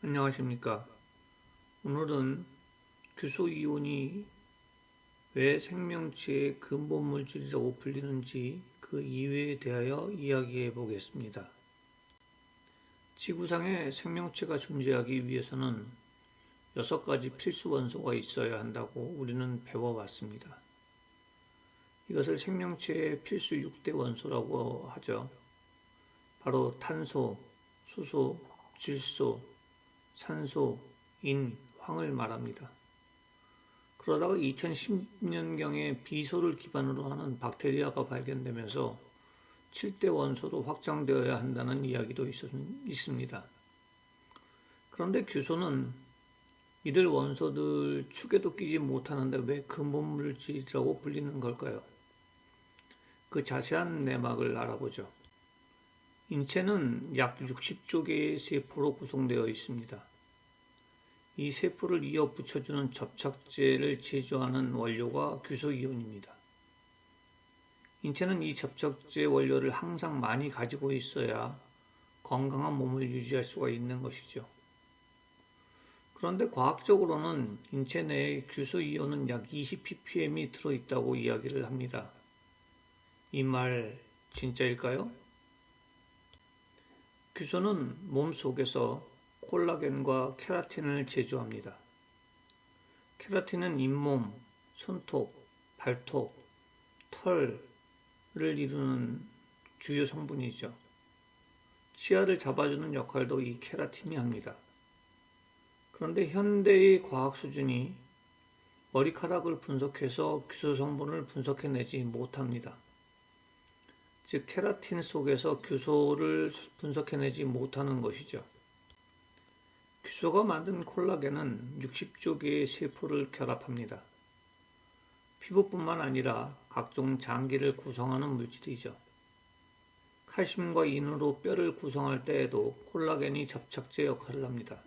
안녕하십니까. 오늘은 규소이온이 왜 생명체의 근본 물질이라고 불리는지 그 이유에 대하여 이야기해 보겠습니다. 지구상에 생명체가 존재하기 위해서는 6가지 필수 원소가 있어야 한다고 우리는 배워왔습니다. 이것을 생명체의 필수 6대 원소라고 하죠. 바로 탄소, 수소, 질소, 산소, 인, 황을 말합니다. 그러다가 2010년경에 비소를 기반으로 하는 박테리아가 발견되면서 7대 원소로 확장되어야 한다는 이야기도 있습니다. 그런데 규소는 이들 원소들 축에도 끼지 못하는데 왜 근본 물질이라고 불리는 걸까요? 그 자세한 내막을 알아보죠. 인체는 약 60조 개의 세포로 구성되어 있습니다. 이 세포를 이어 붙여주는 접착제를 제조하는 원료가 규소이온입니다. 인체는 이 접착제 원료를 항상 많이 가지고 있어야 건강한 몸을 유지할 수가 있는 것이죠. 그런데 과학적으로는 인체 내에 규소이온은 약 20ppm이 들어있다고 이야기를 합니다. 이 말 진짜일까요? 규소는 몸 속에서 콜라겐과 케라틴을 제조합니다. 케라틴은 잇몸, 손톱, 발톱, 털을 이루는 주요 성분이죠. 치아를 잡아주는 역할도 이 케라틴이 합니다. 그런데 현대의 과학 수준이 머리카락을 분석해서 규소 성분을 분석해내지 못합니다. 즉 케라틴 속에서 규소를 분석해내지 못하는 것이죠. 규소가 만든 콜라겐은 60조 개의 세포를 결합합니다. 피부뿐만 아니라 각종 장기를 구성하는 물질이죠. 칼슘과 인으로 뼈를 구성할 때에도 콜라겐이 접착제 역할을 합니다.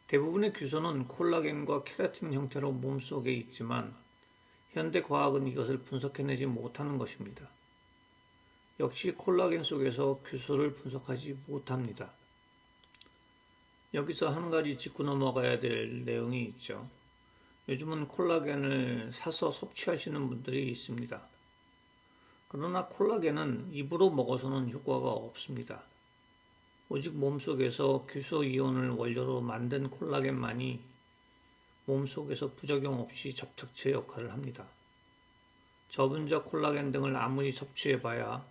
대부분의 규소는 콜라겐과 케라틴 형태로 몸속에 있지만 현대 과학은 이것을 분석해내지 못하는 것입니다. 역시 콜라겐 속에서 규소를 분석하지 못합니다. 여기서 한 가지 짚고 넘어가야 될 내용이 있죠. 요즘은 콜라겐을 사서 섭취하시는 분들이 있습니다. 그러나 콜라겐은 입으로 먹어서는 효과가 없습니다. 오직 몸속에서 규소이온을 원료로 만든 콜라겐만이 몸속에서 부작용 없이 접착제 역할을 합니다. 저분자 콜라겐 등을 아무리 섭취해봐야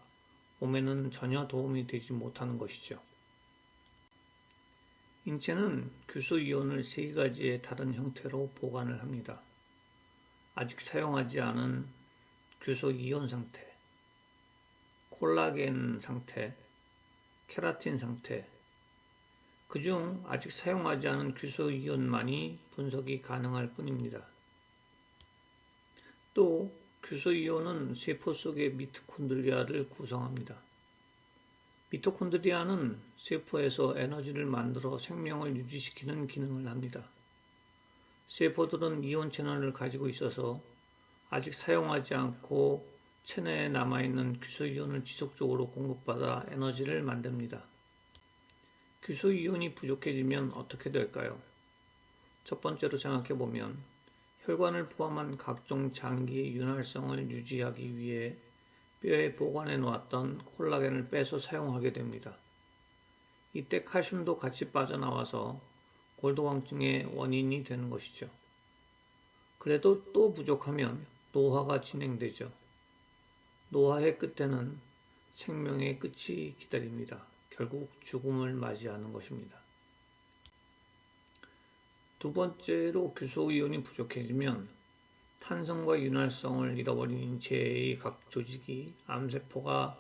몸에는 전혀 도움이 되지 못하는 것이죠. 인체는 규소이온을 3가지의 다른 형태로 보관을 합니다. 아직 사용하지 않은 규소이온 상태, 콜라겐 상태, 케라틴 상태, 그중 아직 사용하지 않은 규소이온만이 분석이 가능할 뿐입니다. 또 규소이온은 세포 속의 미토콘드리아를 구성합니다. 미토콘드리아는 세포에서 에너지를 만들어 생명을 유지시키는 기능을 합니다. 세포들은 이온 채널을 가지고 있어서 아직 사용하지 않고 체내에 남아있는 규소이온을 지속적으로 공급받아 에너지를 만듭니다. 규소이온이 부족해지면 어떻게 될까요? 첫 번째로 생각해보면 혈관을 포함한 각종 장기의 윤활성을 유지하기 위해 뼈에 보관해 놓았던 콜라겐을 빼서 사용하게 됩니다. 이때 칼슘도 같이 빠져나와서 골도광증의 원인이 되는 것이죠. 그래도 또 부족하면 노화가 진행되죠. 노화의 끝에는 생명의 끝이 기다립니다. 결국 죽음을 맞이하는 것입니다. 두 번째로 규소이온이 부족해지면 탄성과 윤활성을 잃어버린 인체의 각 조직이 암세포가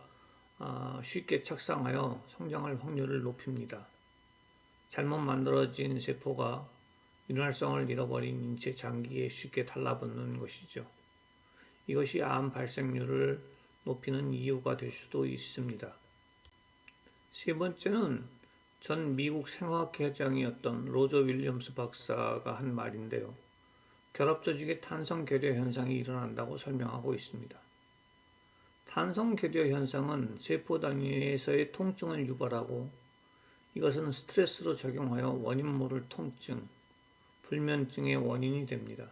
쉽게 착상하여 성장할 확률을 높입니다. 잘못 만들어진 세포가 윤활성을 잃어버린 인체 장기에 쉽게 달라붙는 것이죠. 이것이 암 발생률을 높이는 이유가 될 수도 있습니다. 세 번째는 전 미국 생화학회장이었던 로저 윌리엄스 박사가 한 말인데요. 결합조직의 탄성결여 현상이 일어난다고 설명하고 있습니다. 탄성결여 현상은 세포 단위에서의 통증을 유발하고 이것은 스트레스로 작용하여 원인 모를 통증, 불면증의 원인이 됩니다.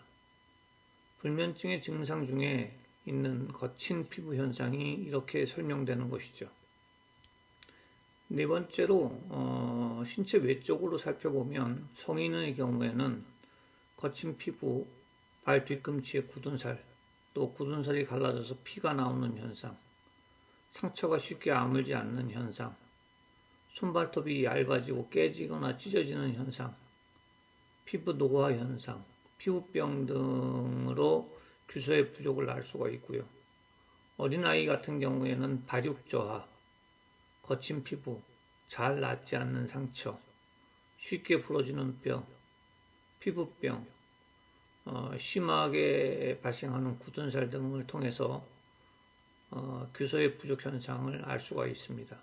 불면증의 증상 중에 있는 거친 피부 현상이 이렇게 설명되는 것이죠. 네 번째로 신체 외적으로 살펴보면 성인의 경우에는 거친 피부, 발 뒤꿈치에 굳은 살, 또 굳은 살이 갈라져서 피가 나오는 현상, 상처가 쉽게 아물지 않는 현상, 손발톱이 얇아지고 깨지거나 찢어지는 현상, 피부 노화 현상, 피부병 등으로 규소의 부족을 알 수가 있고요. 어린아이 같은 경우에는 발육 저하, 거친 피부, 잘 낫지 않는 상처, 쉽게 부러지는 뼈, 피부병, 심하게 발생하는 굳은 살 등을 통해서 규소의 부족 현상을 알 수가 있습니다.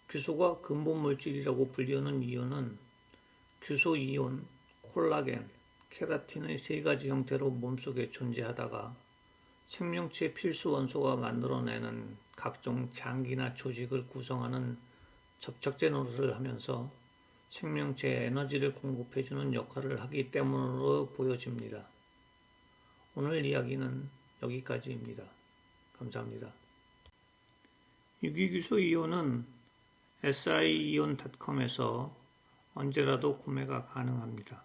규소가 근본 물질이라고 불리는 이유는 규소 이온, 콜라겐, 케라틴의 세 가지 형태로 몸속에 존재하다가 생명체의 필수 원소가 만들어내는 각종 장기나 조직을 구성하는 접착제 노릇을 하면서 생명체에 에너지를 공급해주는 역할을 하기 때문으로 보여집니다. 오늘 이야기는 여기까지입니다. 감사합니다. 유기규소 이온은 siion.com에서 언제라도 구매가 가능합니다.